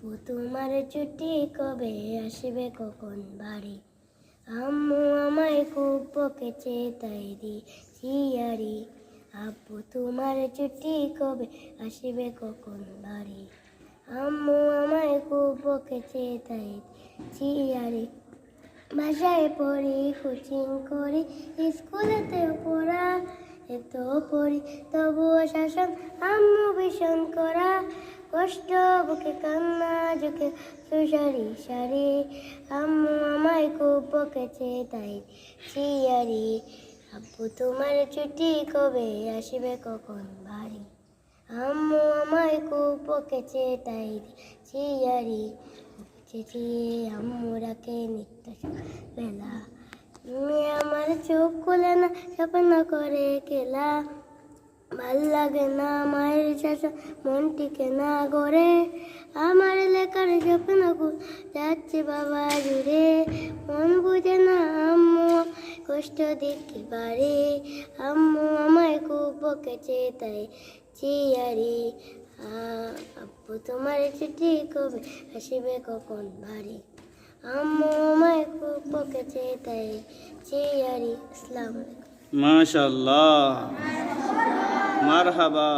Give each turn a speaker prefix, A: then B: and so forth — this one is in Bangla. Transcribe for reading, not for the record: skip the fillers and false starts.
A: আপু তোমার ছুটি কবে আসবে কখন বাড়ি আম্মু আমায় খুব বকেছে তাই দিয়েছি আড়ি আপু তোমার ছুটি কবে আসবে কখন বাড়ি আম্মু আমায় খুব বকেছে তাই দিয়েছি আড়ি বাসায় পড়ি কোচিং করি স্কুলেতেও পড়া এত পড়ি তবুও শাসন আম্মু ভীষণ করা কষ্ট বুকে কান্না চোখে সুসারি সারি আম্মু আমায় খুব বকেছে তাই চিয়ারি আব্বু তোমার ছুটি কবে আসবে কখন বাড়ি আম্মু আমায় খুব বকেছে তাই চিয়ারি চিঠি আম্মু রাখে নিত্য বেলা তুমি আমার চোখ খুলে না স্বপ্ন করে খেলা ভাল লাগে না মায়ের শাসন মন টিকে না গড়ে আমার লেখার স্বপ্ন যাচ্ছে বাবা জুড়ে মন বুঝে না আম্মু কষ্ট দেখতে পারে আম্মু আমায় খুব বকেছে তাই চিয়ারি আব্বু তোমার ছুটি কবে আসবে কখন বাড়ি আম্মু আমায় খুব বকেছে তাই চিয়ারি আসসালামু আলাইকুম
B: মাশাআল্লাহ, মারহাবা।